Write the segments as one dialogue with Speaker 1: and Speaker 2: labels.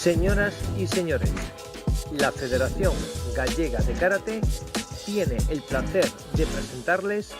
Speaker 1: Señoras y señores, la Federación Gallega de Karate tiene el placer de presentarles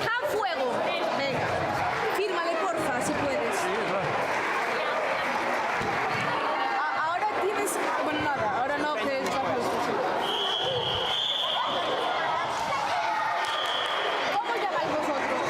Speaker 2: ¡A fuego! Venga, fírmale porfa, si puedes. Ahora tienes... Bueno, nada, ahora no, que es bajo ¿Cómo llamáis vosotros?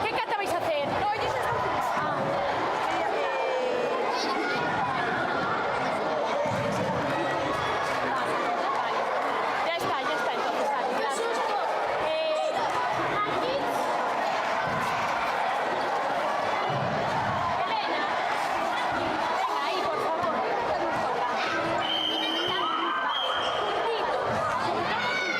Speaker 3: ¿Qué cata vais a hacer?
Speaker 2: No, ellos están
Speaker 3: Ya está, entonces, vale, gracias. Elena, venga ahí, por favor, que nos toca. Juntito, grandes.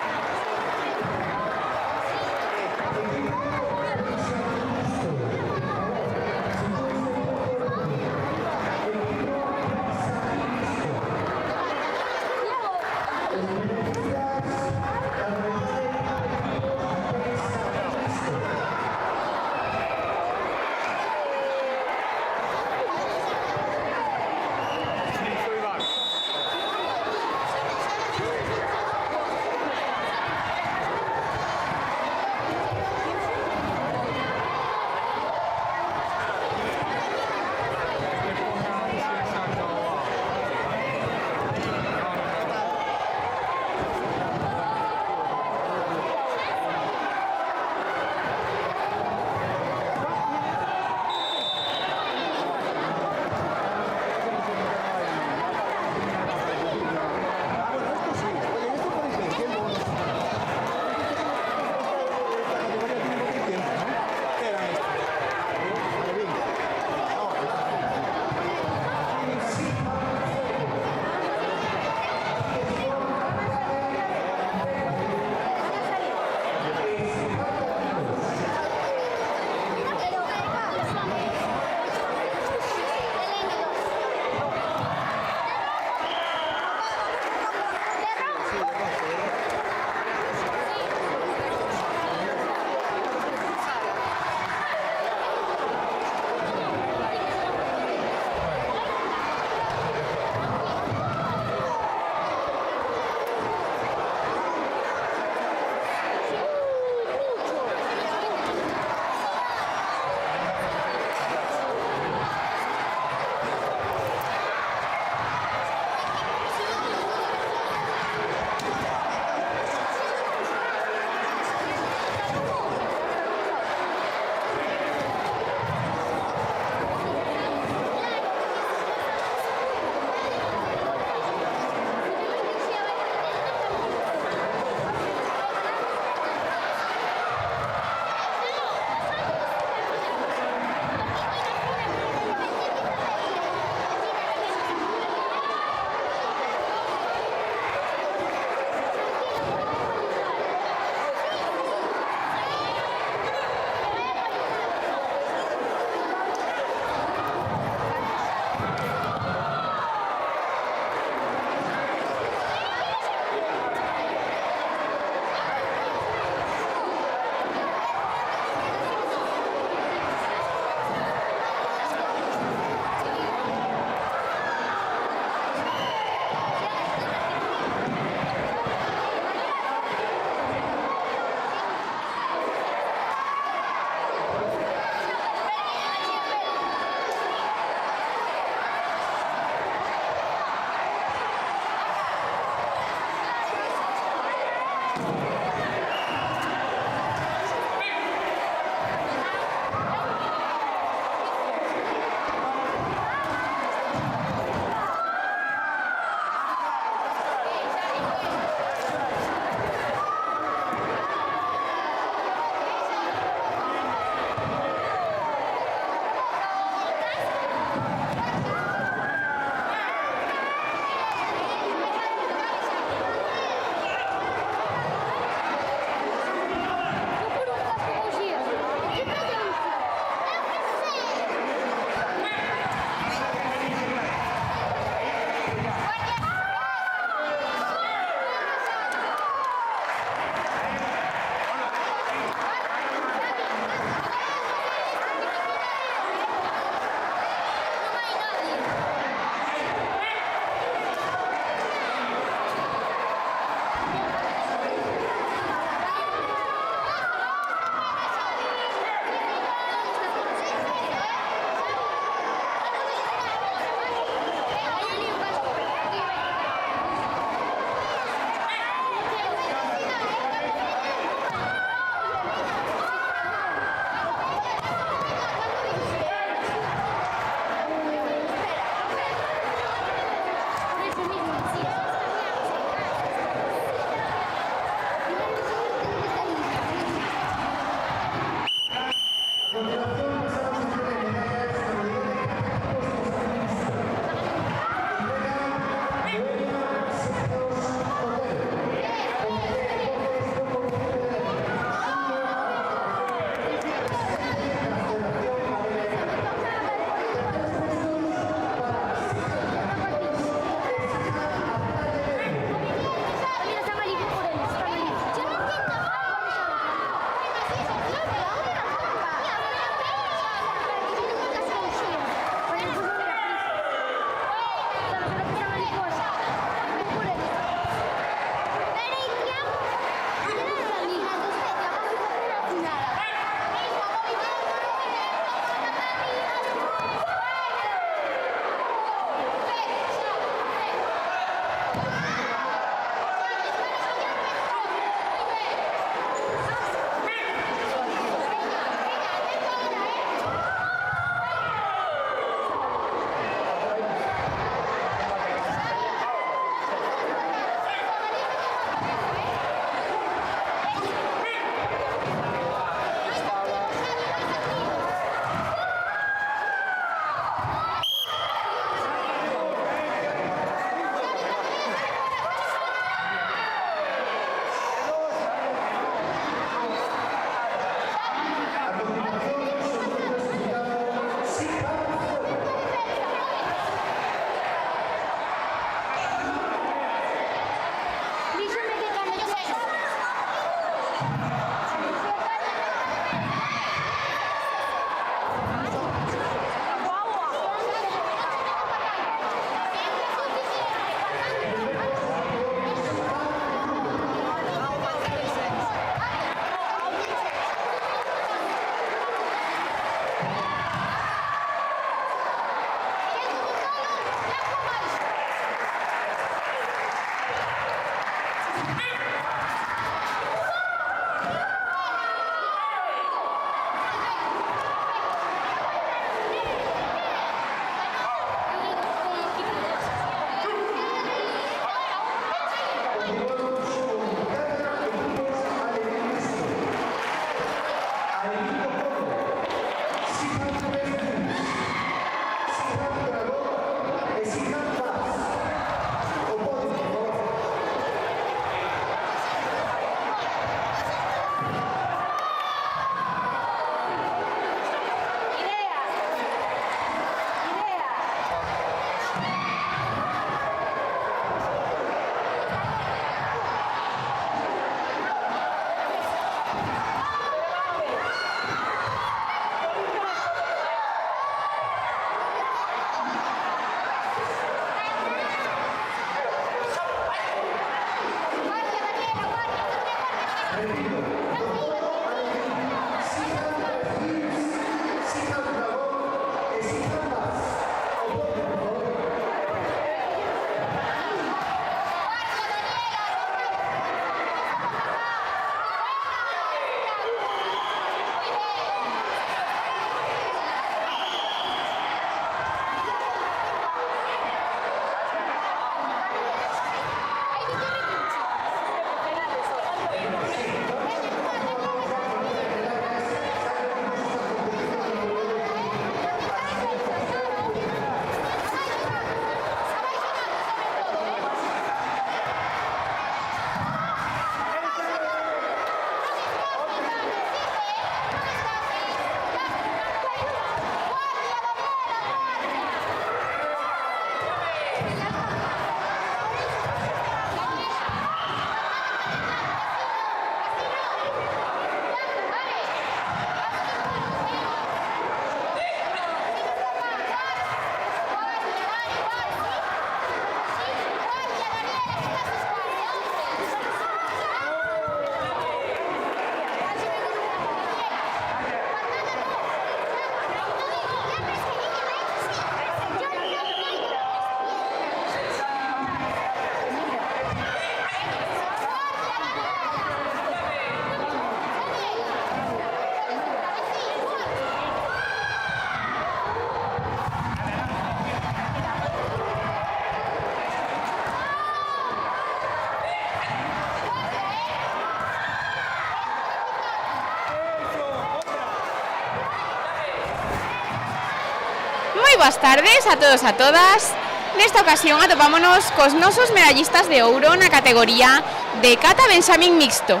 Speaker 4: Moi boas tardes a todos e a todas. Nesta ocasión atopámonos cos nosos medallistas de ouro na categoría de cata Benxamín mixto.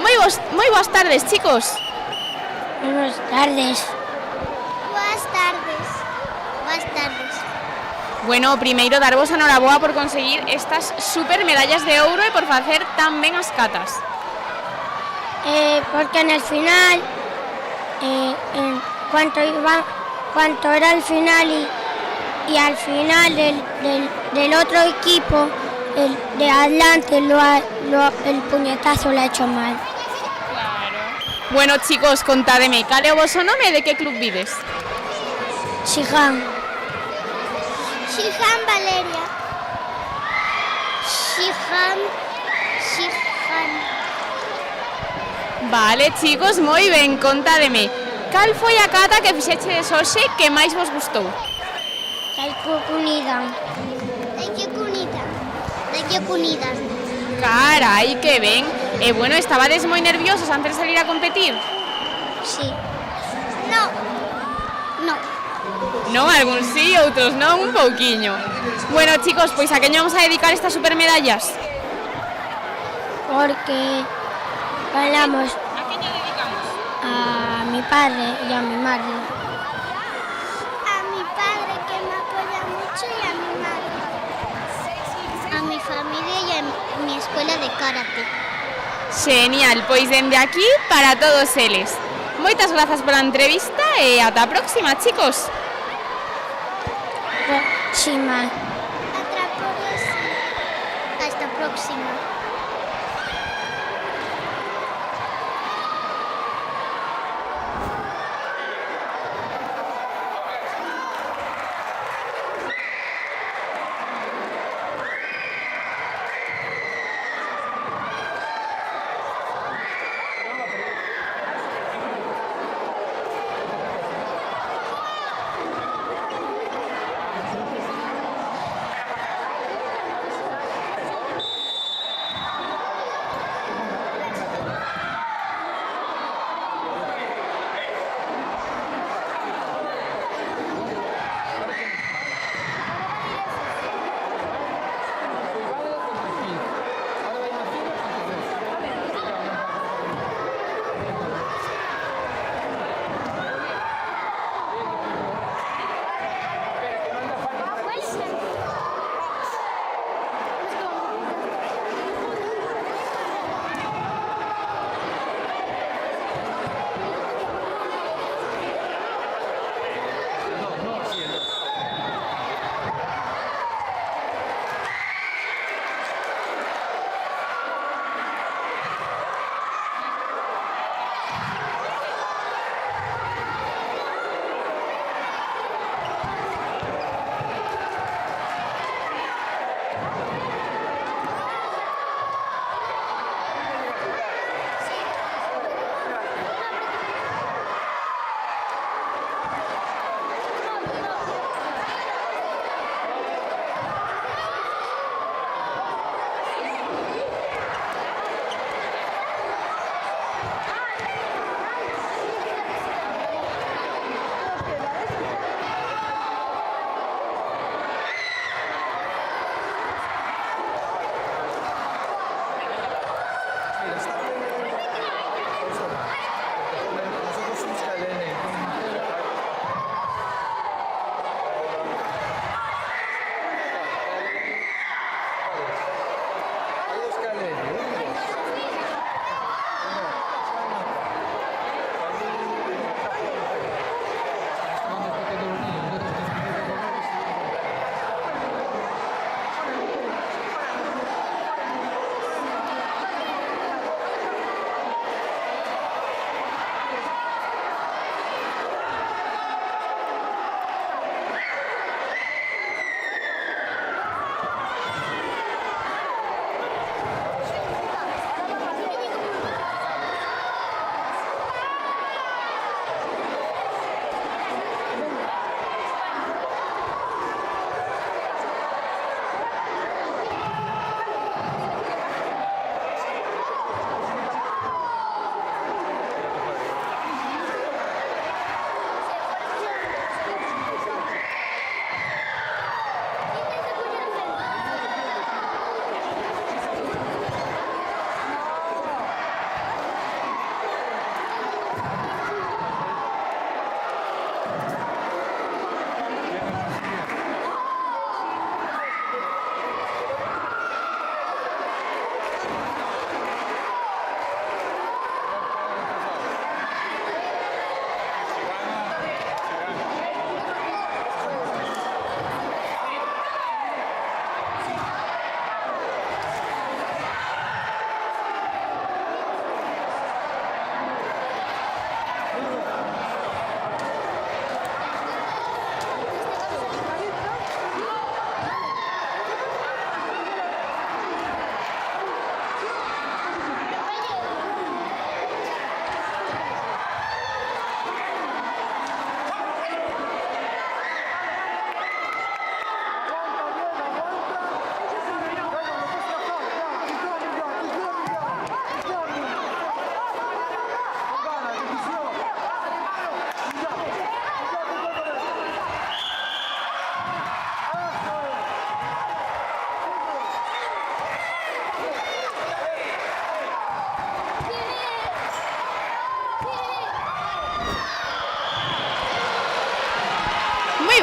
Speaker 4: Moi boas tardes, chicos.
Speaker 5: Buenas tardes.
Speaker 6: Boas tardes. Boas tardes.
Speaker 4: Bueno, primeiro darvos a noraboa por conseguir estas super medallas de ouro e por facer tan ben as catas.
Speaker 5: Porque en el final, cuanto era el final y al final del otro equipo, el de adelante, el puñetazo lo ha hecho mal.
Speaker 4: Bueno, chicos, contádeme, cal é o voso nome e de que club vides?
Speaker 5: Shihan.
Speaker 6: Shihan Valeria. Shihan.
Speaker 4: Vale, chicos, moi ben, contádeme. Cal foi a cata que fixeches hoxe que máis vos gustou?
Speaker 5: Taikukunidan.
Speaker 6: Taikukunidan.
Speaker 4: Carai, que ben. E bueno, estabades moi nerviosos antes de salir a competir?
Speaker 6: Sí. No.
Speaker 4: Non, algúns sí, outros non, un pouquiño. Bueno, chicos, pois a queño vamos a dedicar estas supermedallas?
Speaker 5: Porque ganamos
Speaker 4: A queño dedicamos?
Speaker 5: a mi padre y a mi madre.
Speaker 6: A mi padre que me apoya mucho y a mi madre. A mi familia y a mi escuela de karate.
Speaker 4: Genial, pois dende aquí para todos eles. Moitas grazas pola entrevista e ata a próxima, chicos.
Speaker 5: Shima.
Speaker 6: Hasta próxima.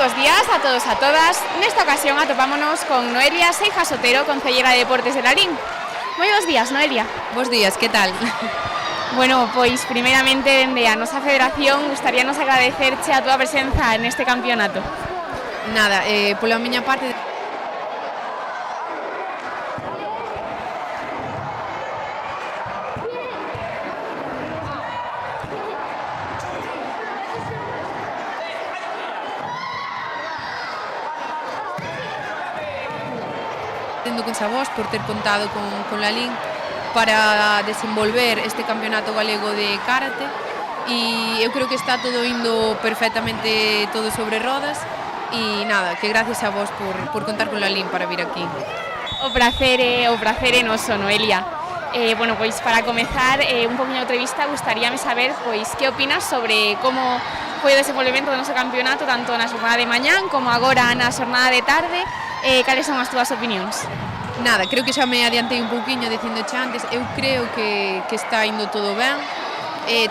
Speaker 4: bos días a todos e a todas. Nesta ocasión atopámonos con Noelia Seijas Otero, concellera de Deportes de Lalín. Moi bos días, Noelia.
Speaker 7: Bos días, que tal?
Speaker 4: Bueno, pois primeiramente dende a nosa federación gustaríanos agradecerche a túa presenza neste campeonato.
Speaker 7: Nada, pola miña parte... Tendo con a vos por ter contado con Lalín para desenvolver este campeonato galego de karate e eu creo que está todo indo perfectamente todo sobre rodas e nada, que gracias a vos por contar con Lalín para vir aquí.
Speaker 4: O prazer é noso, Noelia. Bueno, pois para comezar un poquinho a entrevista gustaríame saber pois que opinas sobre como foi o desenvolvemento do noso campeonato tanto na xornada de mañán como agora na xornada de tarde. Cales son as túas opinións?
Speaker 7: Nada, creo que xa me adiantei un pouquiño dicindoche antes, eu creo que está indo todo ben,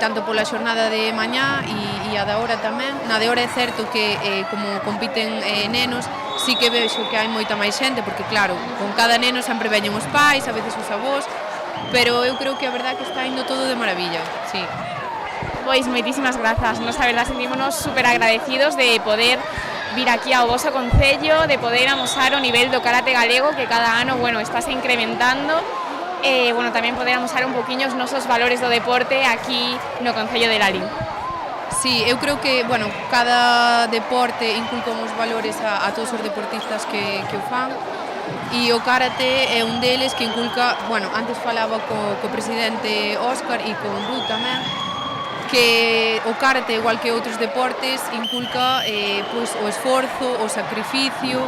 Speaker 7: tanto pola xornada de mañá e a da hora tamén. Na de hora é certo que como compiten nenos, sí que vexo que hai moita máis xente, porque claro, con cada neno sempre veñen os pais, a veces os avós, pero eu creo que a verdade que está indo todo de maravilla, sí.
Speaker 4: Pois moitísimas grazas, nos a verdade sentímonos super agradecidos de poder vir aquí ao voso concello, de poder amosar o nivel do karate galego que cada ano, bueno, estáse incrementando. Bueno, tamén poder amosar un poquinho os nosos valores do deporte aquí no concello de Lalín.
Speaker 7: Sí, eu creo que, bueno, cada deporte inculca uns valores a todos os deportistas que o fan e o karate é un deles que inculca, bueno, antes falaba co presidente Óscar e con Ruth tamén, que o karate, igual que outros deportes, inculca pois, o esforzo, o sacrificio,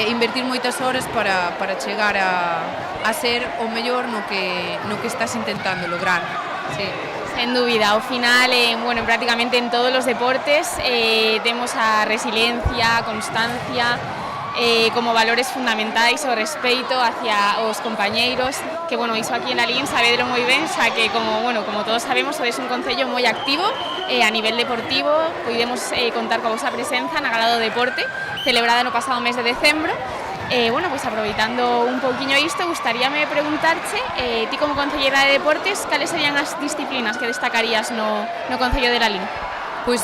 Speaker 7: invertir moitas horas para chegar a ser o mellor no que estás intentando lograr. Sí.
Speaker 4: Sen dúbida, ao final, bueno, prácticamente en todos os deportes temos a resiliencia, a constancia, como valores fundamentais o respeito hacia os compañeiros, que bueno, iso aquí en Lalín sabedro moi ben, xa que como todos sabemos, sodes un concello moi activo a nivel deportivo. Podemos contar coa vosa presenza na Gala do Deporte, celebrada no pasado mes de decembro. Bueno, pois aproveitando un pouquiño isto, gustaríame preguntarche, ti como concellera de deportes, cales serían as disciplinas que destacarías no concello de Lalín?
Speaker 7: Pois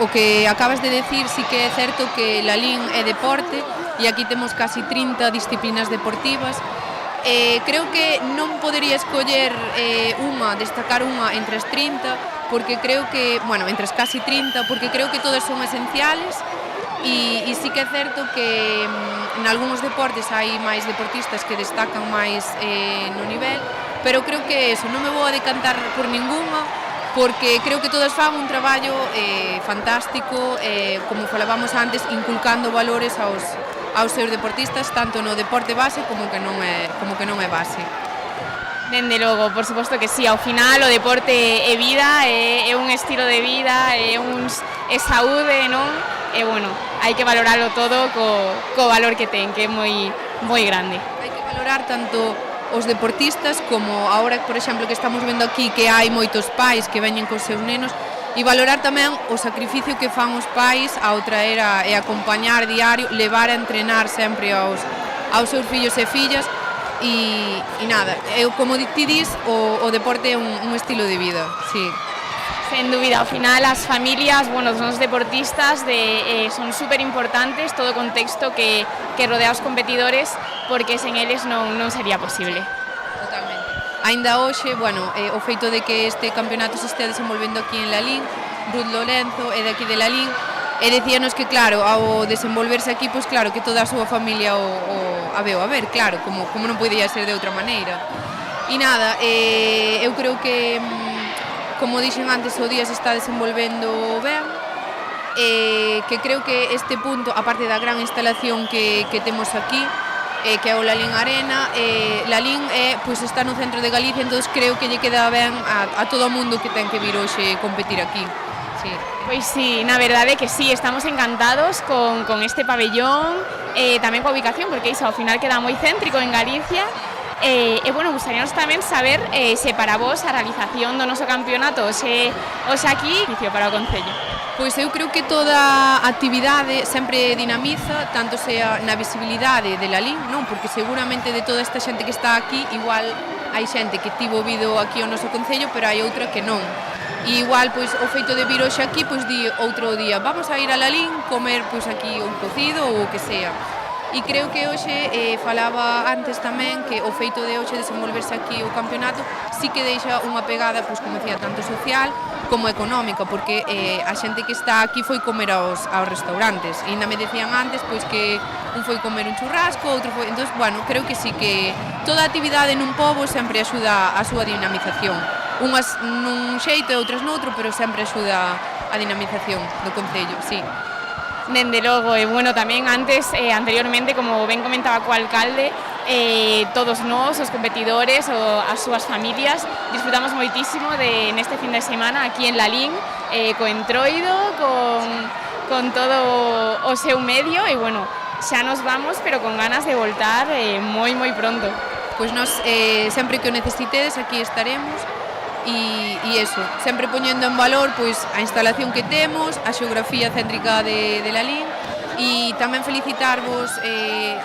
Speaker 7: o que acabas de decir sí que é certo que Lalín é deporte e aquí temos casi 30 disciplinas deportivas. Creo que non podería escoller destacar unha entre as 30, porque creo que, bueno, entre as casi 30, porque creo que todas son esenciales e sí que é certo que en algúns deportes hai máis deportistas que destacan máis no nivel, pero creo que eso, non me vou a decantar por ninguna, porque creo que todas fan un traballo fantástico, como falábamos antes, inculcando valores aos seus deportistas, tanto no deporte base como que non é base.
Speaker 4: Dende logo, por suposto que sí, ao final o deporte é vida, é un estilo de vida, é saúde, non? E bueno, hai que valoralo todo co valor que ten, que é moi grande.
Speaker 7: Hai que valorar tanto os deportistas, como agora, por exemplo, que estamos vendo aquí que hai moitos pais que veñen cos seus nenos, e valorar tamén o sacrificio que fan os pais ao traer e acompañar diario, levar a entrenar sempre aos seus fillos e fillas, e nada, como ti dis, o deporte é un estilo de vida, sí.
Speaker 4: Sen dúbida, ao final as familias, bueno, os nosos deportistas son super importantes, todo o contexto que rodea os competidores, porque sen eles non sería posible.
Speaker 7: Totalmente. Aínda hoxe, bueno, o feito de que este campeonato se estea desenvolvendo aquí en Lalín, Ruth Lorenzo é de aquí de Lalín, e decíanos que, claro, ao desenvolverse aquí, pois claro, que toda a súa familia a ver, claro, como non podía ser de outra maneira. E nada, eu creo que, como dixen antes, o día se está desenvolvendo ben, que creo que este punto, aparte da gran instalación que temos aquí, que é o Lalín Arena, Lalín está no centro de Galicia, entón creo que lle queda ben a todo o mundo que ten que vir hoxe competir aquí. Sí.
Speaker 4: Pois sí, na verdade que sí, estamos encantados con este pabellón, tamén coa ubicación, porque iso ao final queda moi céntrico en Galicia. Bueno, gustaríanos tamén saber se para vos a realización do noso campeonato hoxe aquí para o concello.
Speaker 7: Pois eu creo que toda actividade sempre dinamiza, tanto sea na visibilidade de Lalín, non? Porque seguramente de toda esta xente que está aquí, igual hai xente que tivo vido aquí ao noso concello, pero hai outra que non. E igual, pois, o feito de vir hoxe aquí, pois, di outro día, vamos a ir a Lalín, comer, pois, aquí un cocido ou o que sea. E creo que hoxe, falaba antes tamén, que o feito de hoxe desenvolverse aquí o campeonato sí que deixa unha pegada, pois, como decía, tanto social como económica, porque a xente que está aquí foi comer aos restaurantes, e ainda me decían antes, pois, que un foi comer un churrasco, outro foi... Entón, bueno, creo que sí que toda actividade nun pobo sempre axuda a súa dinamización. Unhas nun xeito e outras noutro, pero sempre axuda a dinamización do concello, sí.
Speaker 4: Dende logo, e bueno, tamén antes, anteriormente, como ben comentaba co alcalde, todos nós, os competidores, as súas familias, disfrutamos moitísimo neste fin de semana aquí en Lalín, co Entroido, con todo o seu medio, e bueno, xa nos vamos, pero con ganas de voltar moi pronto.
Speaker 7: Pois nós, sempre que o necesitedes, aquí estaremos. E eso, sempre poñendo en valor pois a instalación que temos, a xeografía céntrica de Lalín, e tamén felicitarvos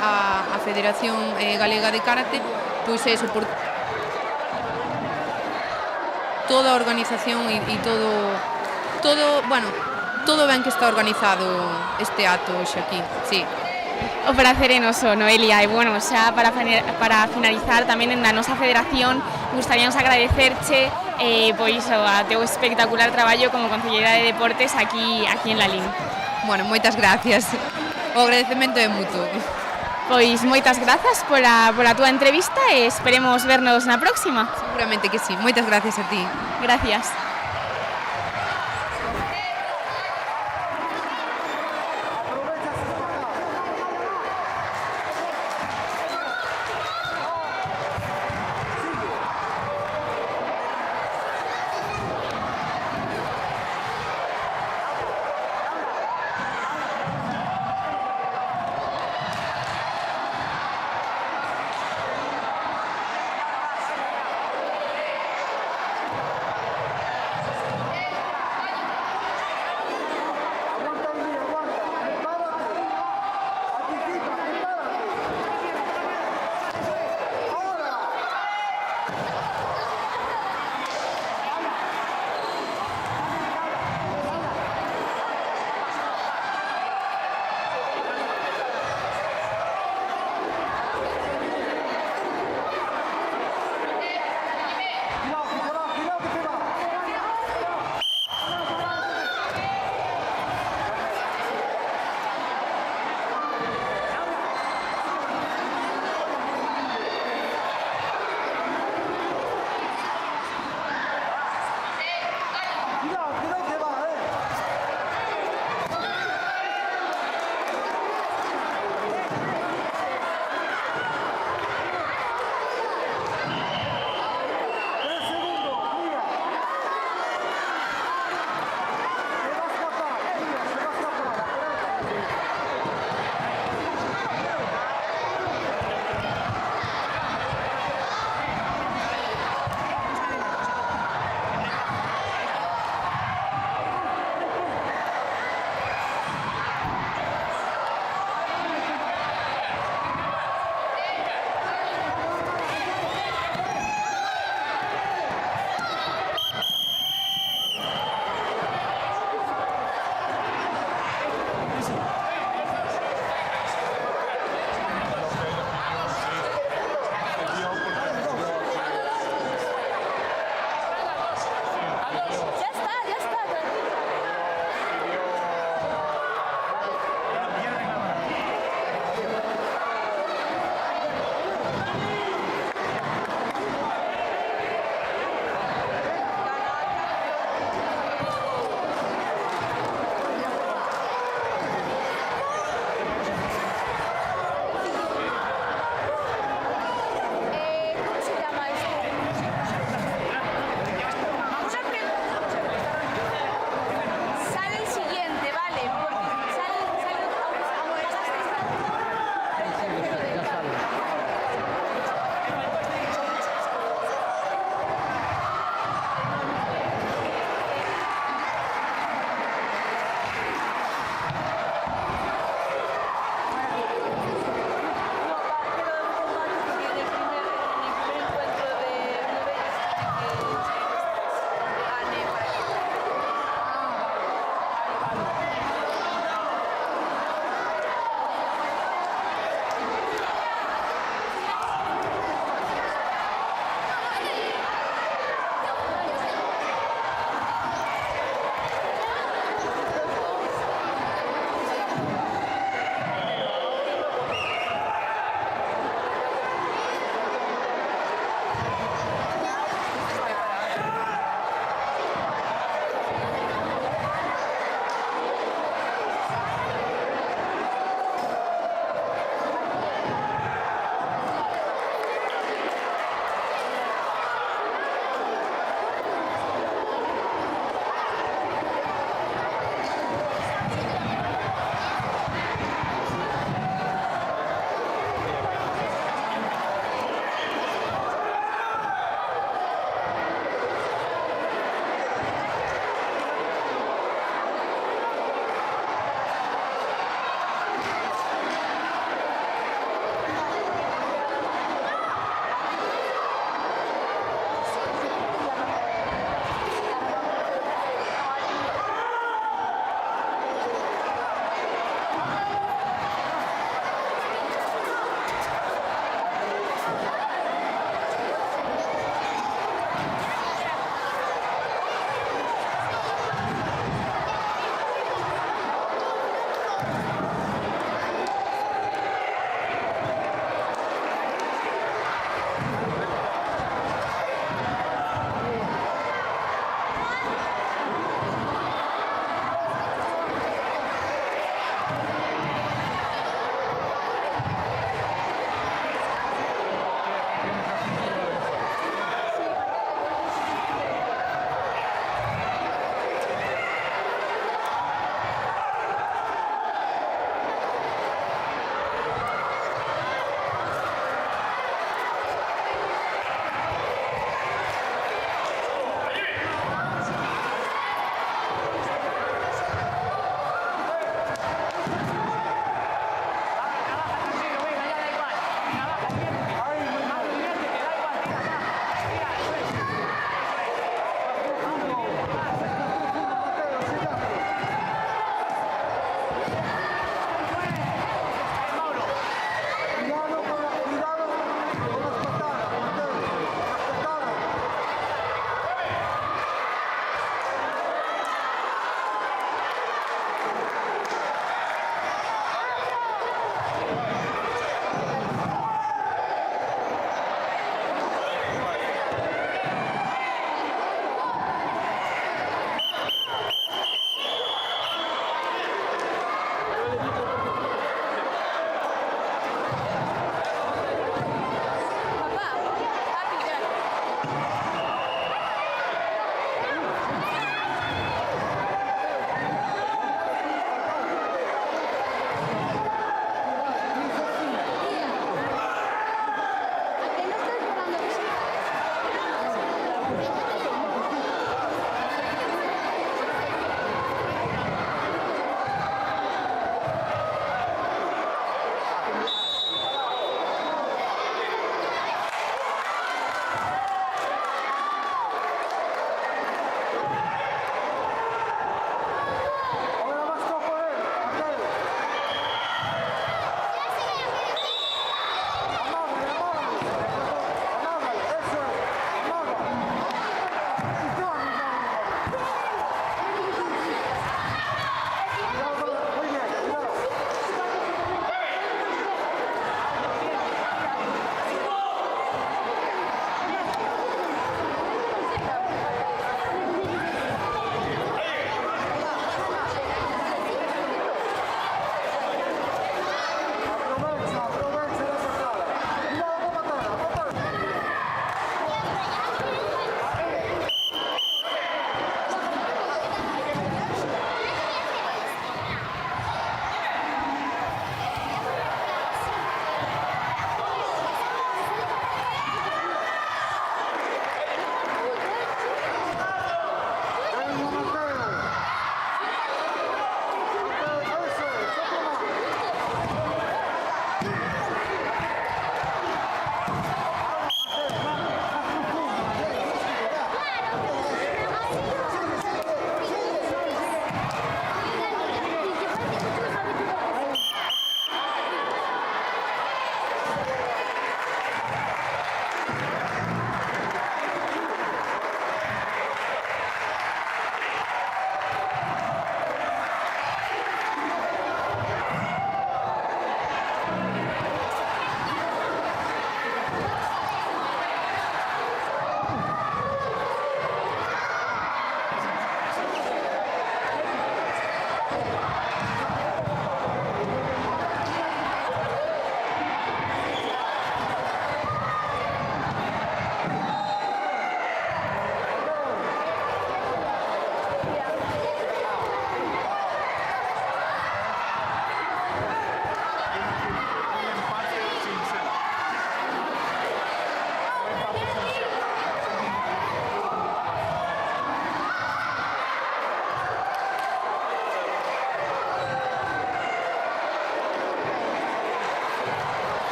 Speaker 7: a Federación Galega de Karate, pois eso, por toda a organización e todo, bueno, todo ben que está organizado este acto hoxe aquí, sí.
Speaker 4: O prazer é noso, Noelia, e bueno, xa para finalizar tamén na nosa federación gustaríamos agradecerche pois a teu espectacular traballo como Concelleira de Deportes aquí en Lalín.
Speaker 7: Bueno, moitas gracias. O agradecemento é mutuo.
Speaker 4: Pois moitas grazas pola túa entrevista e esperemos vernos na próxima.
Speaker 7: Seguramente que sí. Moitas gracias a ti.
Speaker 4: Gracias.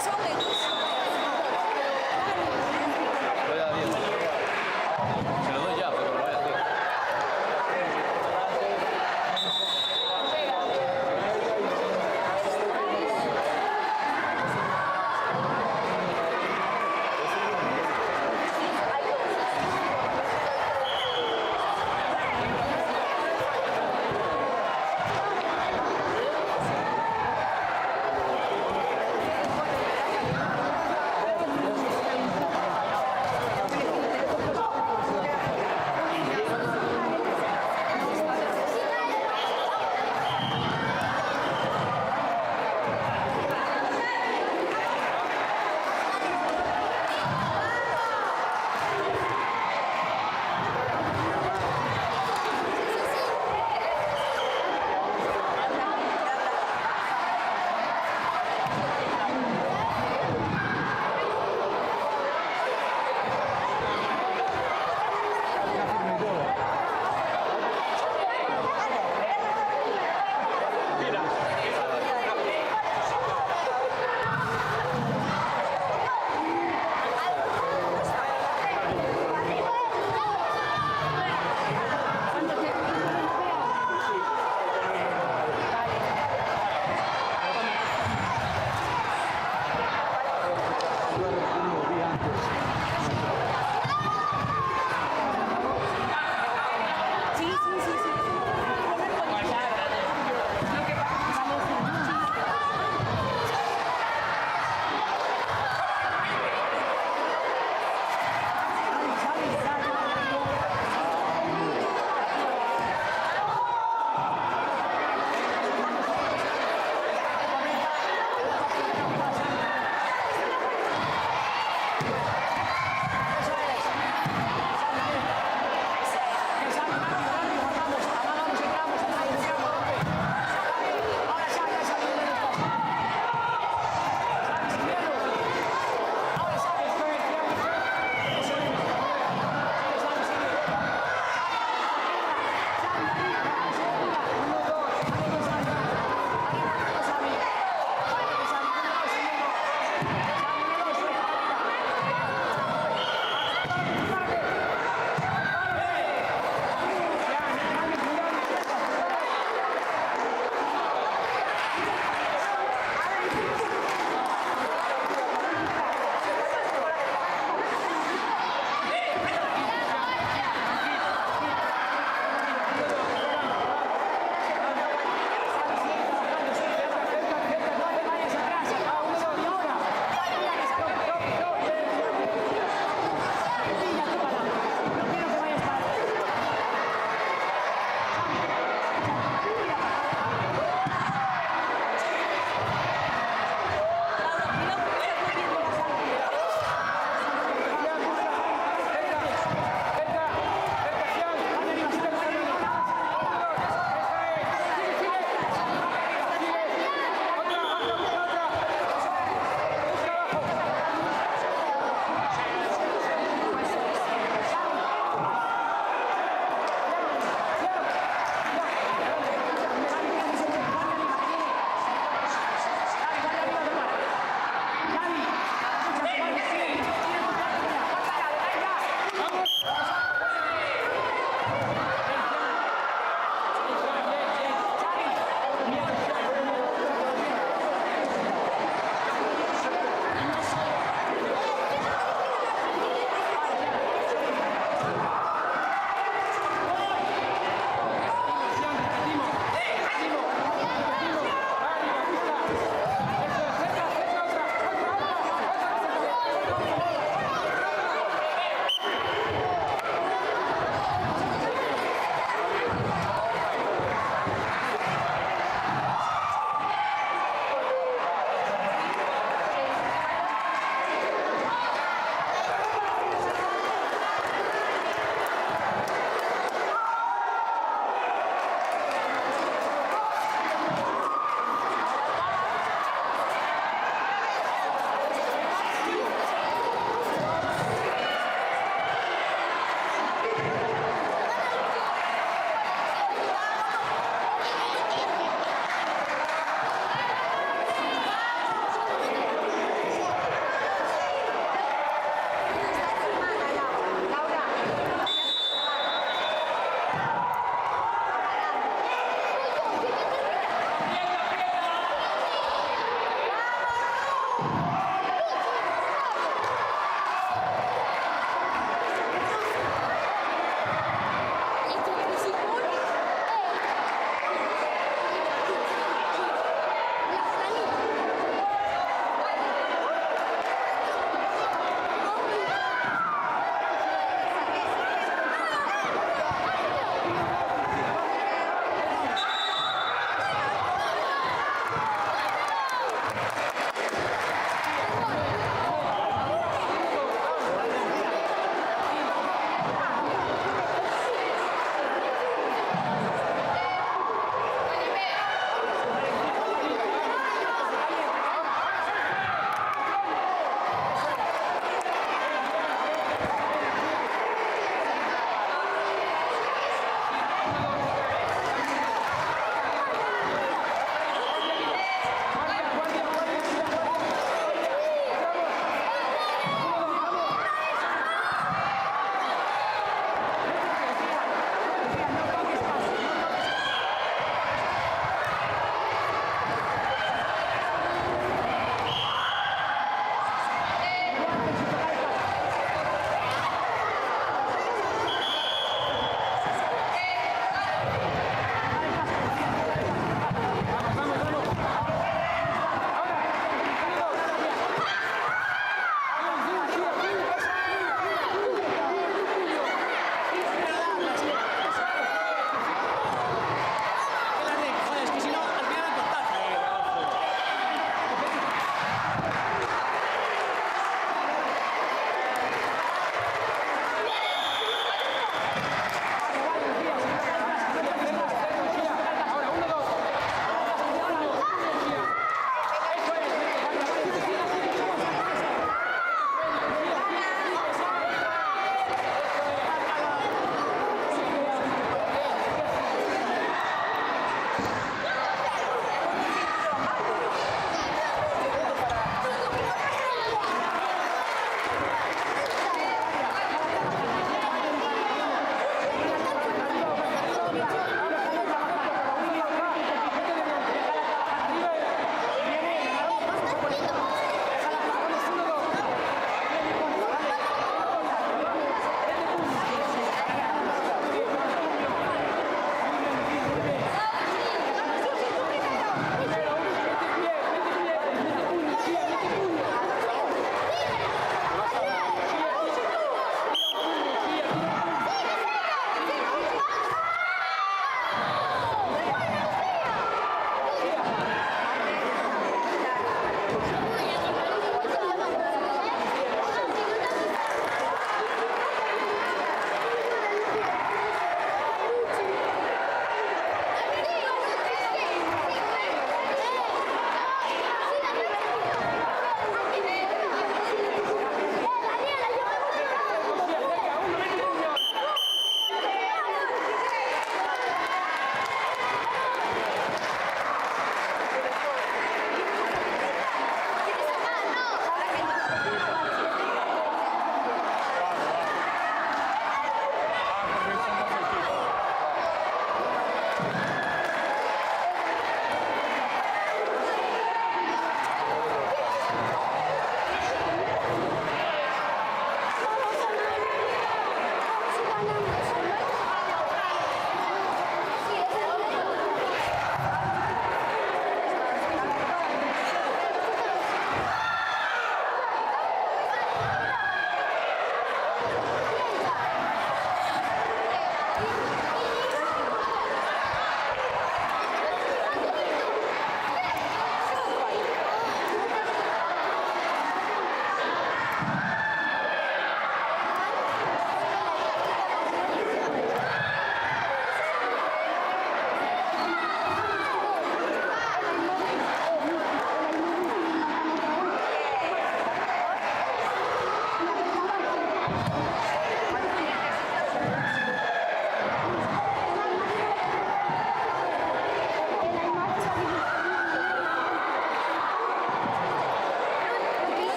Speaker 2: son ellos.
Speaker 8: Voy a 10. Se lo doy ya, pero lo voy a hacer.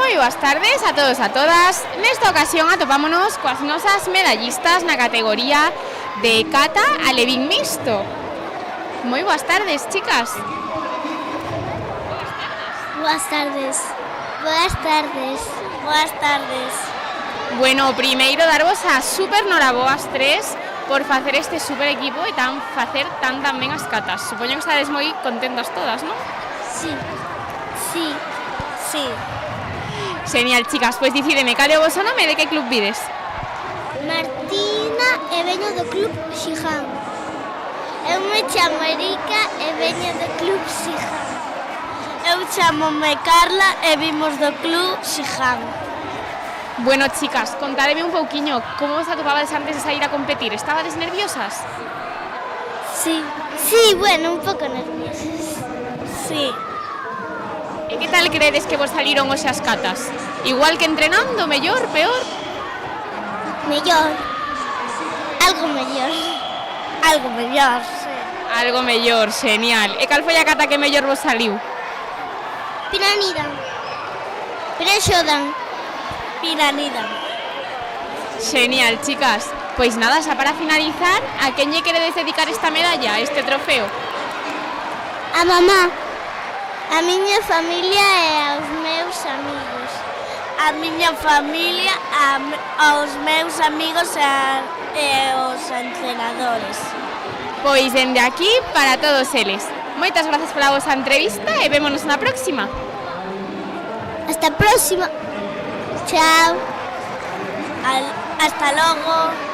Speaker 4: Moi boas tardes a todos e a todas. Nesta ocasión atopámonos coas nosas medallistas na categoría de cata alevín mixto. Moi boas tardes, chicas.
Speaker 6: Boas tardes. Boas tardes. Boas tardes.
Speaker 4: Bueno, primeiro darvos a super noraboa as tres por facer este super equipo e facer tan ben as catas. Supoño que estades moi contentas todas, non?
Speaker 6: Sí. Sí. Sí.
Speaker 4: Genial, chicas, pois dicídeme, cal é o voso nome e de que club vides?
Speaker 6: Martina e veño do club Xiján. Eu me chamo Erika e veño do club Xiján. Eu chamome Carla e vimos do club Xiján.
Speaker 4: Bueno, chicas, contádeme un pouquiño como vos atopabades antes de sair a competir. Estabades nerviosas?
Speaker 6: Sí. Sí, bueno, un pouco nerviosas. Sí.
Speaker 4: E que tal credes que vos saliron hoxe as catas? Igual que entrenando, mellor, peor?
Speaker 6: Mellor. Algo mellor. Algo mellor, sí.
Speaker 4: Algo mellor, genial. E cal foi a cata que mellor vos saliu?
Speaker 6: Piranida. Piranxodan. Piranida.
Speaker 4: Genial, chicas. Pois nada, xa para finalizar, a quen lle queredes dedicar esta medalla, este trofeo?
Speaker 6: A mamá. A miña familia e aos meus amigos. A miña familia, aos meus amigos e aos entrenadores.
Speaker 4: Pois dende aquí para todos eles. Moitas grazas pola vosa entrevista e vémonos na próxima.
Speaker 6: Hasta a próxima. Chao. Hasta logo.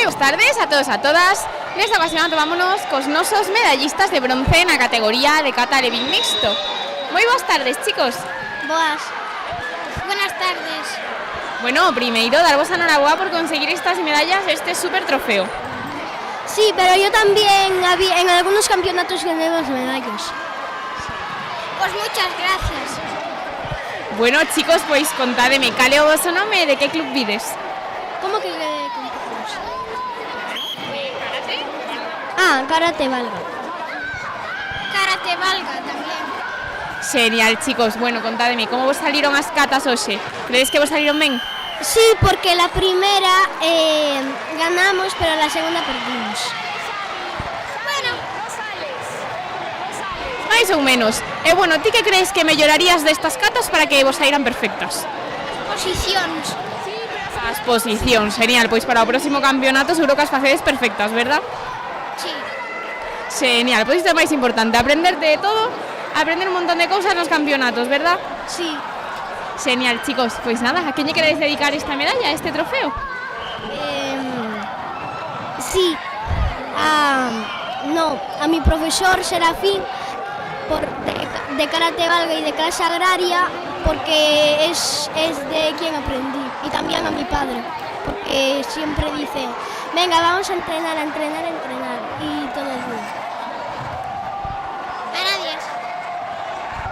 Speaker 4: Boas tardes a todos e a todas. Nesta ocasión atomámonos cos nosos medallistas de bronce na categoría de cata alevín mixto. Moi boas tardes, chicos.
Speaker 6: Boas. Buenas tardes.
Speaker 4: Bueno, primeiro, darvos a noraboa por conseguir estas medallas, este super trofeo.
Speaker 5: Sí, pero yo también en algunos campeonatos gané las medallas.
Speaker 6: Pues muchas gracias.
Speaker 4: Bueno, chicos, pois contádeme, cal é o voso nome e de que club vides?
Speaker 5: ¿Cómo que competimos? Karate Valga.
Speaker 6: Karate Valga también.
Speaker 4: Genial, chicos. Bueno, contádeme, como vos saliron as catas hoxe? Credes que vos saliron ben?
Speaker 5: Sí, porque la primera ganamos, pero la segunda perdimos.
Speaker 6: Bueno,
Speaker 4: máis ou menos. E bueno, ti que crees que mellorarías destas catas para que vos sairan perfectas?
Speaker 6: Posicións.
Speaker 4: As posicións, genial, pois para o próximo campeonato seguro que as facedes perfectas, verdad?
Speaker 6: Sí.
Speaker 4: Genial, pois isto é máis importante, aprender de todo, aprender un montón de cousas nos campeonatos, verdad?
Speaker 6: Sí.
Speaker 4: Genial, chicos, pois nada, a quen lle queredes dedicar esta medalla, este trofeo?
Speaker 5: Sí, a mi profesor Serafín de karate belga y de clase agraria, porque es de quien aprendí, y también a mi padre, porque siempre dice, venga, vamos a entrenar, y todo eso.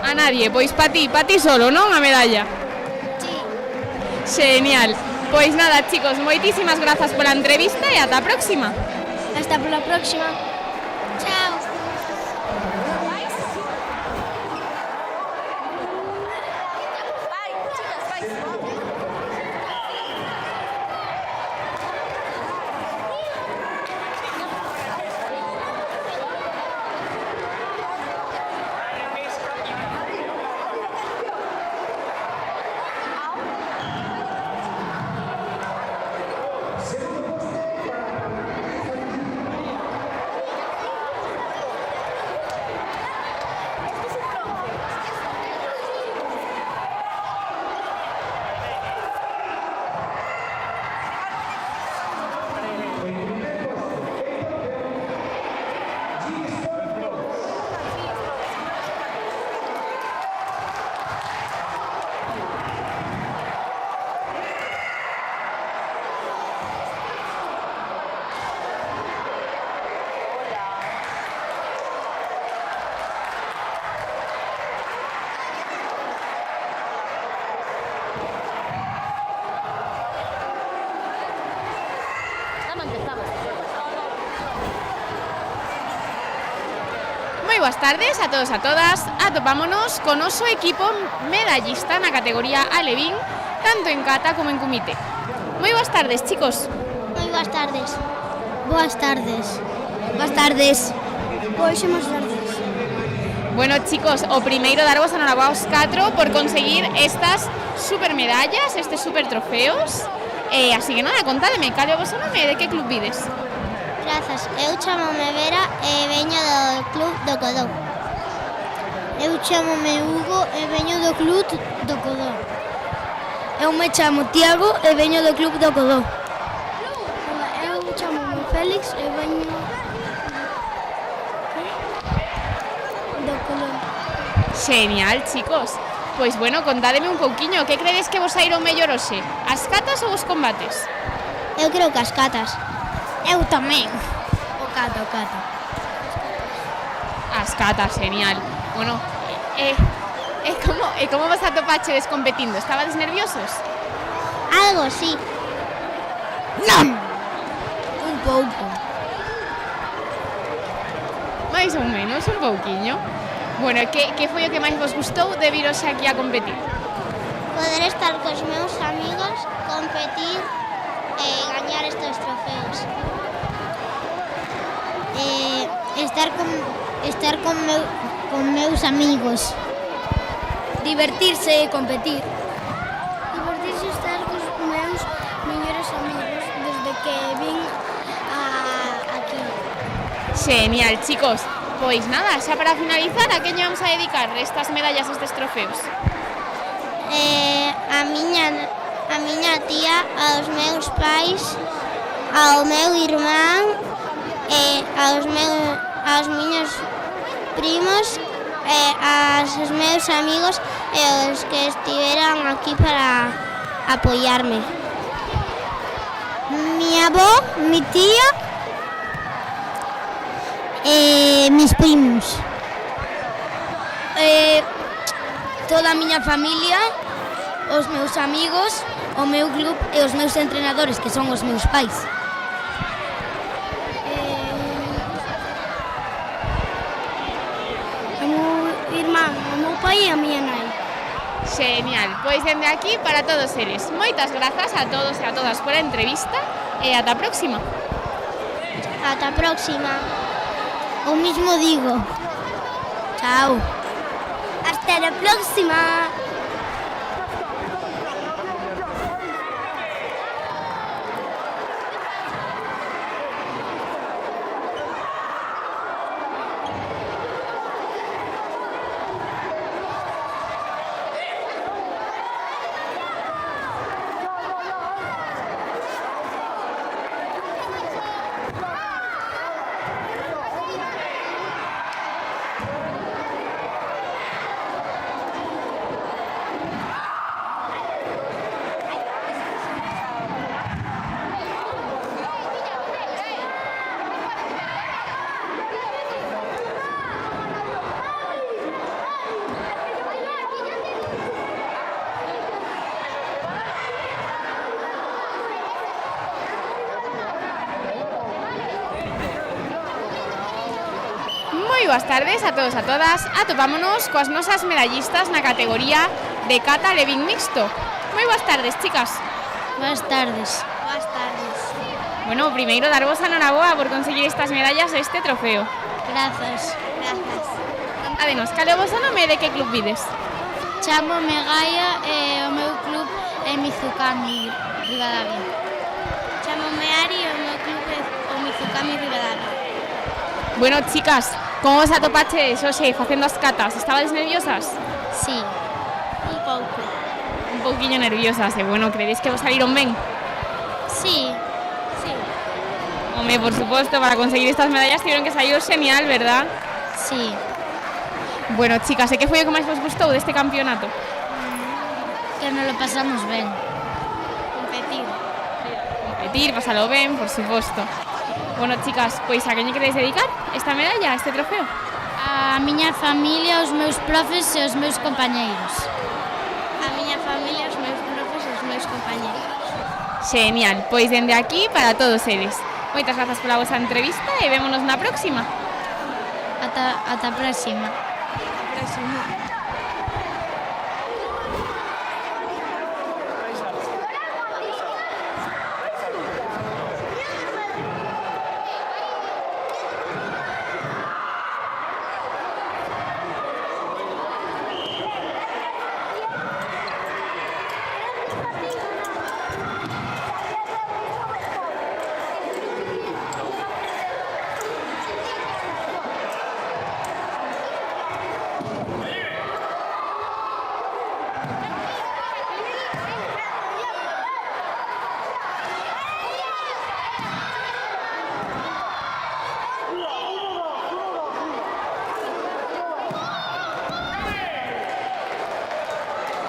Speaker 4: A nadie, pois pa ti solo, non? A medalla.
Speaker 6: Sí.
Speaker 4: Genial. Pois nada, chicos, moitísimas grazas pola entrevista e ata a próxima.
Speaker 5: Hasta la próxima.
Speaker 6: Chao.
Speaker 4: Moi boas tardes a todos e a todas. Atopámonos con noso equipo medallista na categoría alevín, tanto en kata como en kumite. Moi boas tardes, chicos.
Speaker 6: Moi boas tardes.
Speaker 5: Boas tardes. Boas tardes. Pois boas tardes.
Speaker 4: Bueno, chicos, o primeiro darvos a enhorabuá aos 4 por conseguir estas super medallas, estes super trofeos. Así que nada, contádeme, cal é o vosso nome e de que club vides?
Speaker 6: Grazas. Eu chamome Vera e veño do club do Codó.
Speaker 5: Eu chamome Hugo e veño do club do Codó. Eu me chamo Tiago e veño do club do Codó. Eu chamome Félix e veño do Codó.
Speaker 4: Genial, chicos. Pois bueno, contádeme un pouquiño, que credes que vos saíron mellor hoxe? As catas ou os combates?
Speaker 6: Eu creo que as catas.
Speaker 5: Eu tamén. O kata.
Speaker 4: As catas, genial. Bueno, como vos atopachedes competindo? Estabades nerviosos?
Speaker 6: Algo, sí.
Speaker 5: Non. Un pouco.
Speaker 4: Mais ou menos, un pouquiño. Bueno, que foi o que máis vos gustou de vir hoxe aquí a competir?
Speaker 6: Poder estar cos meus amigos, competir e gañar estes trofeos. Estar con meus amigos.
Speaker 5: Divertirse e competir.
Speaker 6: Divertirse estar cos meus mellores amigos desde que vin aquí.
Speaker 4: Genial, chicos. Pois nada, xa para finalizar, a quen lle vamos a dedicar estas medallas, estes trofeos?
Speaker 6: A miña tía, aos meus pais, ao meu irmán e aos miños primos e aos meus amigos e os que estiveran aquí para apoiarme. Mi avó, mi tía e mis primos.
Speaker 5: Toda a miña familia, os meus amigos, o meu club e os meus entrenadores, que son os meus pais. O meu irmán, o meu pai e a miña nai.
Speaker 4: Genial, pois dende aquí para todos eles. Moitas grazas a todos e a todas por a entrevista e ata a próxima.
Speaker 6: Ata a próxima. O mismo digo.
Speaker 5: Chao. Chao.
Speaker 6: Hasta la próxima.
Speaker 4: Moi boas tardes a todos e a todas. Atopámonos coas nosas medallistas na categoría de cata Levin mixto. Moi boas tardes, chicas.
Speaker 5: Buenas tardes.
Speaker 6: Buenas tardes.
Speaker 4: Bueno, primeiro darvos a noraboa por conseguir estas medallas e este trofeo.
Speaker 5: Grazas.
Speaker 6: Gracias.
Speaker 4: Contádenos, cal é o voso nome e de que club vides?
Speaker 5: Chamo-me Gaia e o meu club é Mizukami Rivadavia.
Speaker 6: Chamo-me Ari e o meu club é o Mizukami Rivadavia.
Speaker 4: Bueno, chicas, como vos atopaches hoxe facendo as catas? Estabades nerviosas?
Speaker 5: Sí.
Speaker 6: Un pouco.
Speaker 4: Un pouquiño nerviosas, e bueno, crededes que vos saliron ben?
Speaker 5: Sí.
Speaker 6: Sí.
Speaker 4: Home, por suposto, para conseguir estas medallas tiveron que salir genial, verdad?
Speaker 5: Sí.
Speaker 4: Bueno, chicas, e que foi o que máis vos gustou deste campeonato?
Speaker 5: Que nos lo pasamos ben.
Speaker 6: Competir.
Speaker 4: Competir, pasalo ben, por suposto. Bueno, chicas, pois a quen lle queredes dedicar esta medalla, este trofeo?
Speaker 5: A miña familia, os meus profes e os meus compañeiros.
Speaker 6: A miña familia, os meus profes e os meus compañeros.
Speaker 4: Genial, pois dende aquí para todos eles. Moitas grazas pola vosa entrevista e vémonos na próxima.
Speaker 5: Ata a próxima.
Speaker 6: A próxima.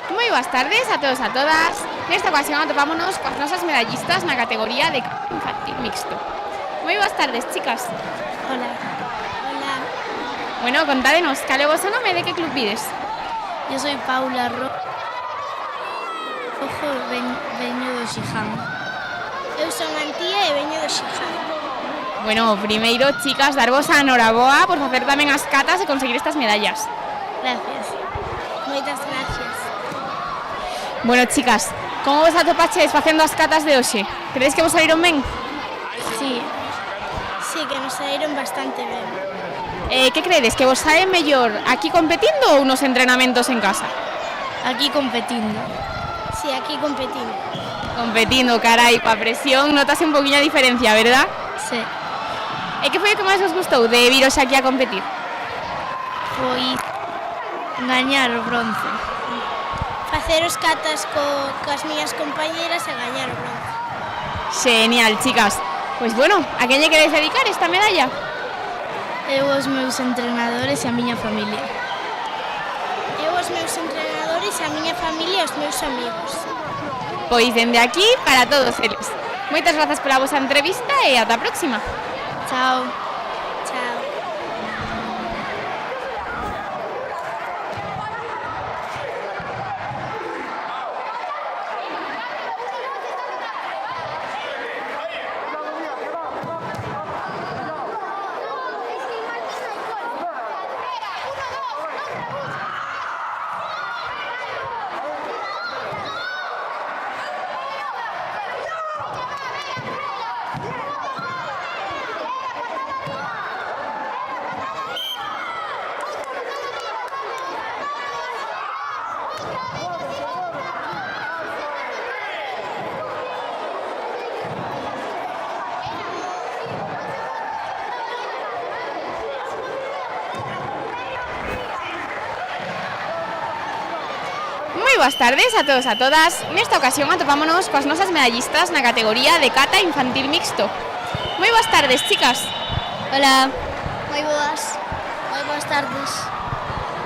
Speaker 4: Moi boas tardes a todos e a todas. Nesta ocasión atopámonos coas nosas medallistas na categoría de infantil mixto. Moi boas tardes, chicas.
Speaker 5: Hola.
Speaker 6: Hola.
Speaker 4: Bueno, contádenos, cal é o voso nome e de que club vides?
Speaker 5: Yo soy Paula Rojo, veño do Xiján.
Speaker 6: Eu son Antía e veño do Xiján.
Speaker 4: Bueno, primeiro, chicas, darvos a noraboa por facer tamén as catas e conseguir estas medallas.
Speaker 5: Gracias.
Speaker 6: Moitas gracias.
Speaker 4: Bueno, chicas, como vos atopaches facendo as catas de hoxe? Credes que vos saliron ben?
Speaker 5: Sí.
Speaker 6: Sí, que nos saíron bastante ben.
Speaker 4: Que credes, que vos sae mellor aquí competindo ou nos entrenamentos en casa?
Speaker 5: Aquí competindo.
Speaker 6: Sí, aquí competindo.
Speaker 4: Competindo, carai, coa presión notase un poquinho a diferencia, verdad?
Speaker 5: Sí.
Speaker 4: E que foi o que máis vos gustou de viros aquí a competir?
Speaker 5: Foi gañar o bronce.
Speaker 6: Facer os catas coas miñas compañeras e gañar o bronce.
Speaker 4: Genial, chicas. Pois bueno, a quen lle queredes dedicar esta medalla?
Speaker 5: Eu os meus entrenadores e a miña familia.
Speaker 6: Eu os meus entrenadores, a miña familia e os meus amigos.
Speaker 4: Pois dende aquí para todos eles. Moitas grazas pola vosa entrevista e ata a próxima.
Speaker 5: Chao.
Speaker 6: Chao.
Speaker 4: boas tardes a todos e a todas. Nesta ocasión atopámonos coas nosas medallistas na categoría de cata infantil mixto. Moi boas tardes, chicas.
Speaker 5: Hola. Moi boas. Moi boas tardes.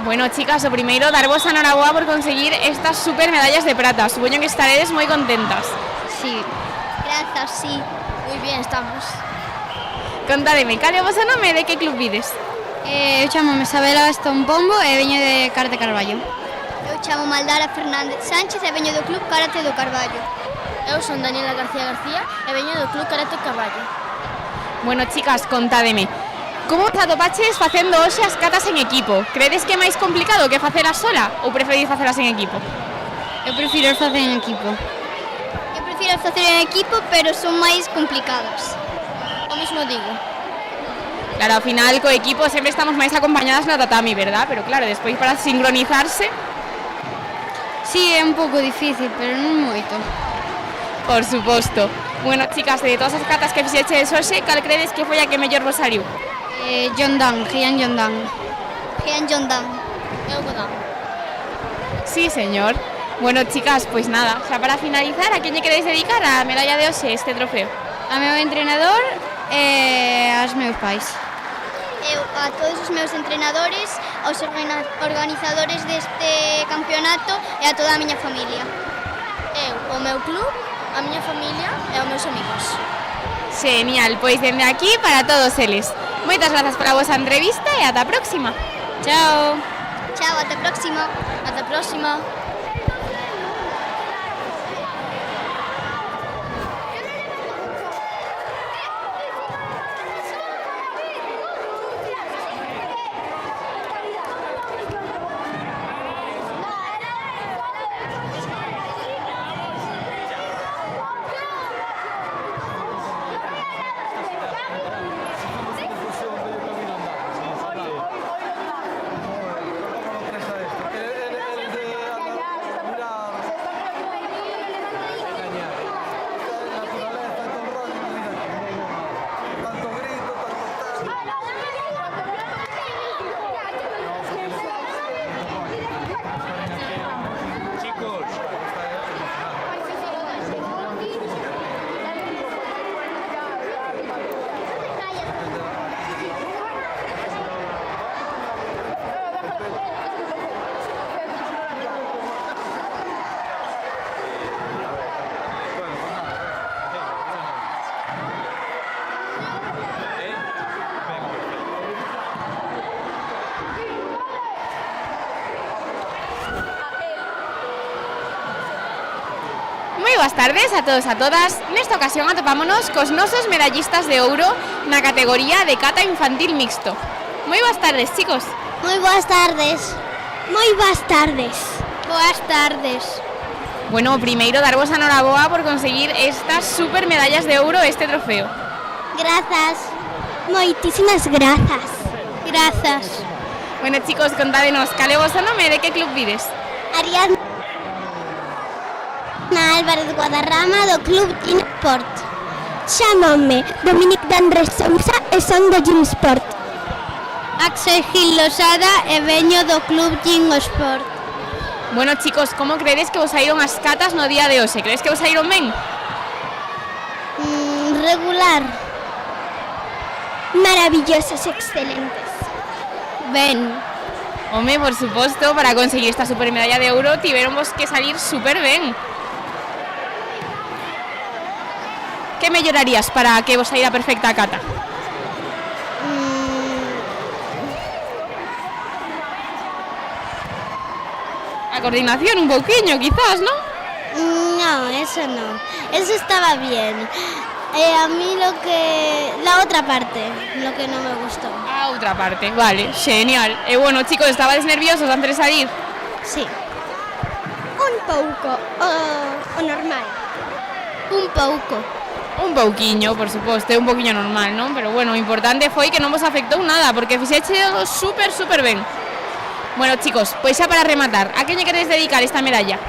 Speaker 4: Bueno, chicas, o primeiro darvos a noraboa por conseguir estas super medallas de prata. Supoño que estaredes moi contentas.
Speaker 5: Sí. Grazas, sí. Moi bien estamos.
Speaker 4: Contademe, cal é o voso nome e de que club vides?
Speaker 5: Eu chamo-me Isabela Gastón Pombo e veño de Karate Carballo. Eu chamo Maldara Fernández Sánchez e veño do club Karate do Carballo.
Speaker 6: Eu son Daniela García García e veño do club Karate Carballo.
Speaker 4: Bueno, chicas, contádeme. Como vos atopaches facendo hoxe as catas en equipo? Credes que é máis complicado que facelas sola ou preferís facelas en equipo?
Speaker 5: Eu prefiro facer en equipo. Eu prefiro facer en equipo, pero son máis complicados.
Speaker 6: O mismo digo.
Speaker 4: Claro, ao final co equipo sempre estamos máis acompañadas no tatami, verdad? Pero claro, despois para sincronizarse...
Speaker 5: Sí, é un pouco difícil, pero non moito.
Speaker 4: Por suposto. Bueno, chicas, de todas as catas que fixeches hoxe, cal credes que foi a que mellor vos saliu?
Speaker 5: Yondan, Gian Yondan. Gian Yondan.
Speaker 6: Eu Godán.
Speaker 4: Sí, señor. Bueno, chicas, pois nada, xa para finalizar, a quen lle queréis dedicar a medalla de hoxe, este trofeo?
Speaker 5: A meu entrenador e aos meus pais. Eu a todos os meus entrenadores, aos organizadores deste campeonato e a toda a miña familia.
Speaker 6: Eu, o meu club, a miña familia e os meus amigos.
Speaker 4: Genial, pois dende aquí para todos eles. Moitas grazas pola vosa entrevista e ata a próxima.
Speaker 5: Chao. Chao, ata a próxima.
Speaker 6: Ata a próxima.
Speaker 4: Moi boas tardes a todos e a todas. Nesta ocasión atopámonos cos nosos medallistas de ouro na categoría de cata infantil mixto. Moi boas tardes, chicos.
Speaker 5: Moi boas tardes. Moi boas tardes. Boas tardes.
Speaker 4: Bueno, primeiro darvos a noraboa por conseguir estas super medallas de ouro, este trofeo.
Speaker 5: Grazas. Moitísimas grazas. Grazas.
Speaker 4: Bueno, chicos, contádenos, cal é o voso nome e de que club vides?
Speaker 5: Ariadna Álvarez Guadarrama do Club Gym Sport. Chámame Dominic Danres Sousa e son do Gym Sport. Axel Gil Losada e veño do Club Gym Sport.
Speaker 4: Bueno, chicos, como credes que vos saíron as catas no día de hoxe? Crees que vos saíron ben?
Speaker 5: Regular. Maravillosas, excelentes. Ben.
Speaker 4: Home, por suposto, para conseguir esta super medalla de ouro tiveron vos que salir super ben. Que mellorarías para que vos saíra perfecta a cata? A coordinación un pouquiño, quizás, ¿no?
Speaker 5: No, eso no. Eso estaba bien. A mí la otra parte, lo que no me gustó.
Speaker 4: A outra parte, vale, genial. E bueno, chicos, estabades nerviosos antes de salir?
Speaker 5: Sí. Un pouco, o normal. Un pouco.
Speaker 4: Un pouquiño, por suposto, é un pouquiño normal, non? Pero bueno, o importante foi que non vos afectou nada, porque fixechedo super ben. Bueno, chicos, pois xa para rematar, a quen lle queredes dedicar esta medalla?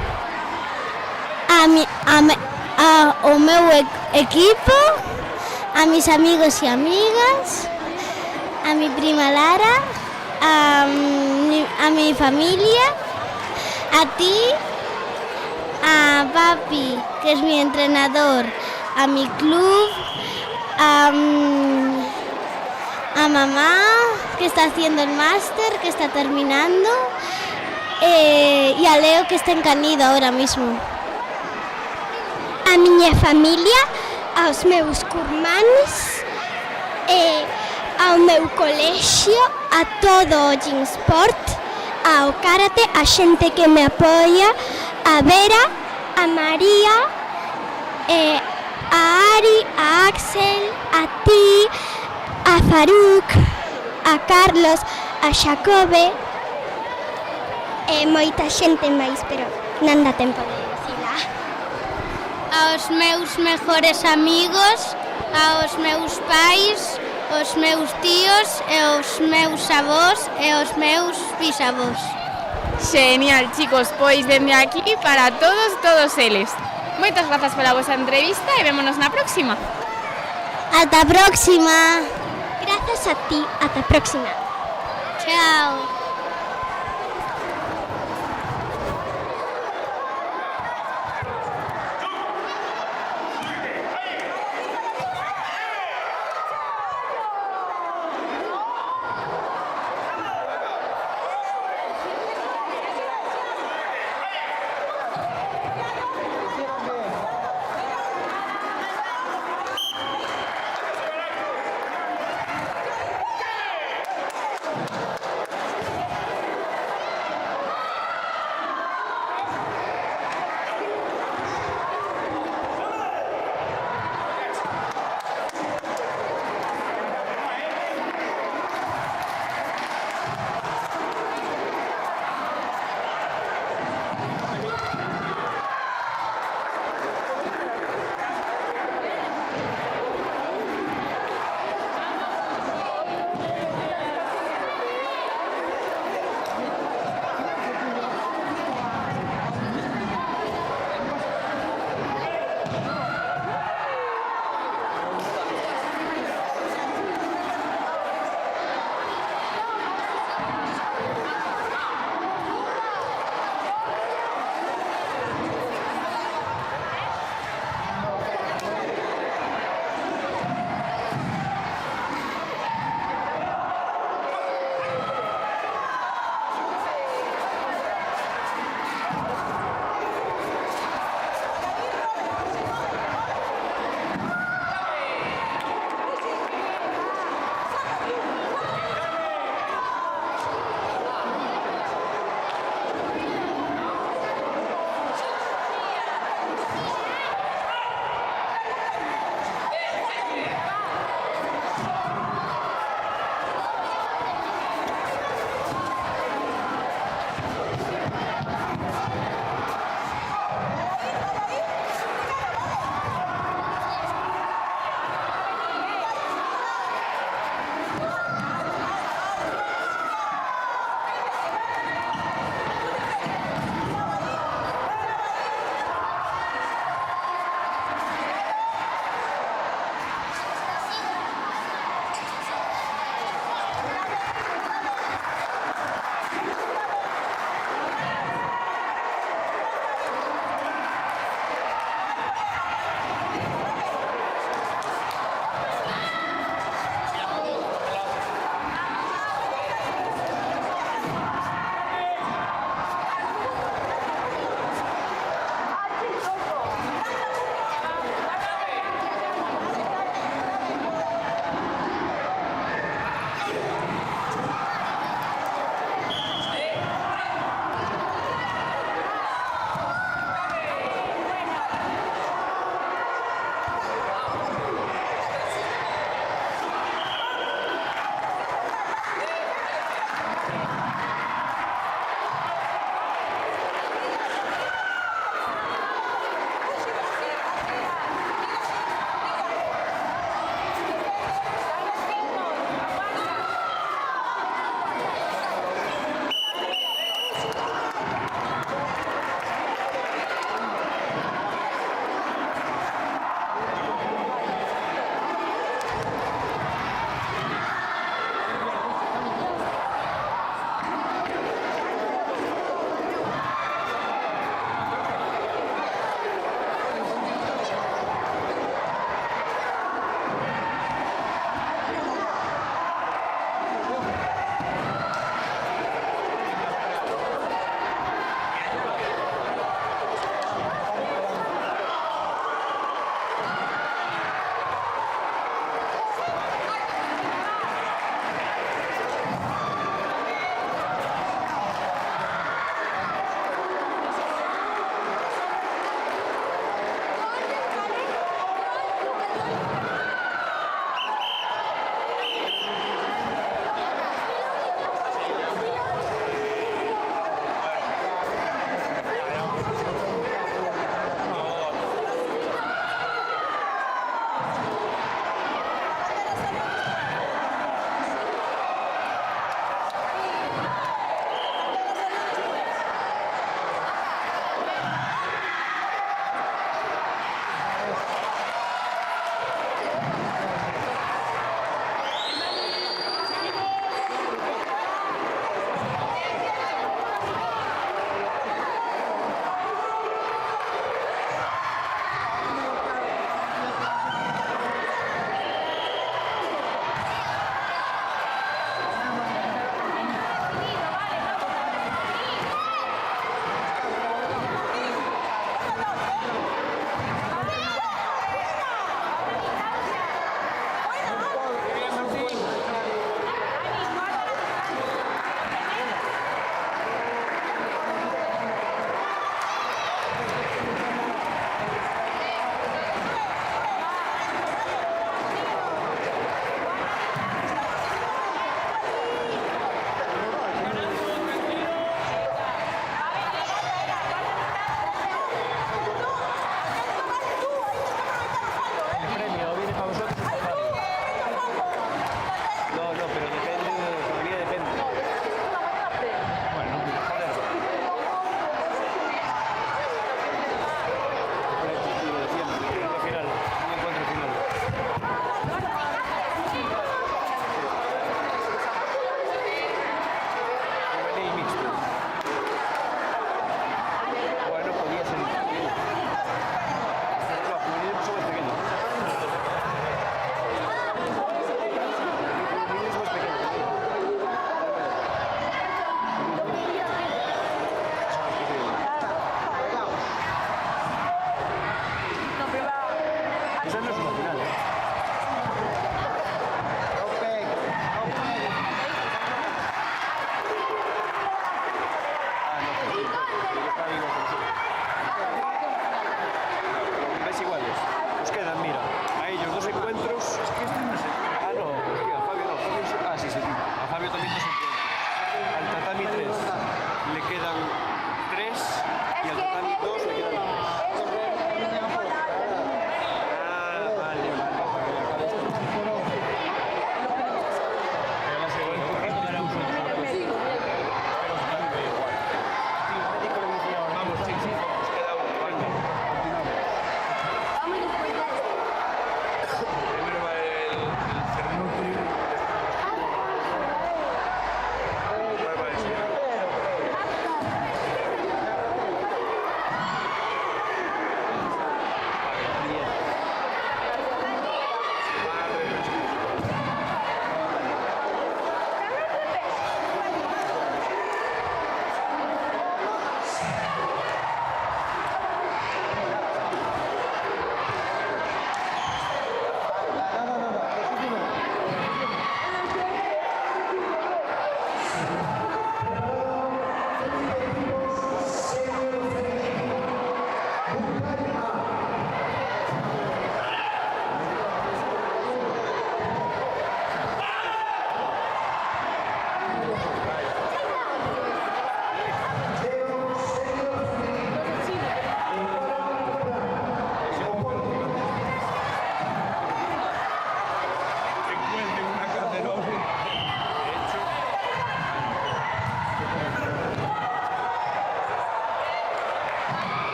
Speaker 5: Ao meu equipo, a mis amigos e amigas, a mi prima Lara, a mi familia, a ti
Speaker 6: a papi, que es mi entrenador, a mi club, a mamá, que está haciendo el máster, que está terminando, y a Leo, que está en Canido ahora mismo. A miña familia, aos meus curmáns, ao meu colexio, a todo o Gymsport, ao karate, a xente que me apoia, a Vera, a María, a Ari, a Axel, a ti, a Faruk, a Carlos, a Jacobe, e moita xente máis, pero non dá tempo de dicila. Aos meus mejores amigos, aos meus pais, os meus tíos e os meus avós e os meus bisavós.
Speaker 4: Genial, chicos, pois dende aquí para todos eles. Moitas grazas pola vosa entrevista e vémonos na próxima.
Speaker 6: Ata a próxima. Grazas a ti, ata a próxima. Chao.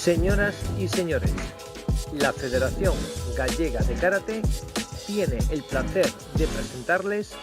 Speaker 1: Señoras y señores, la Federación Gallega de Karate tiene el placer de presentarles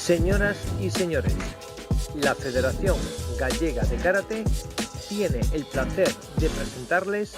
Speaker 1: Señoras y señores, la Federación Gallega de Karate tiene el placer de presentarles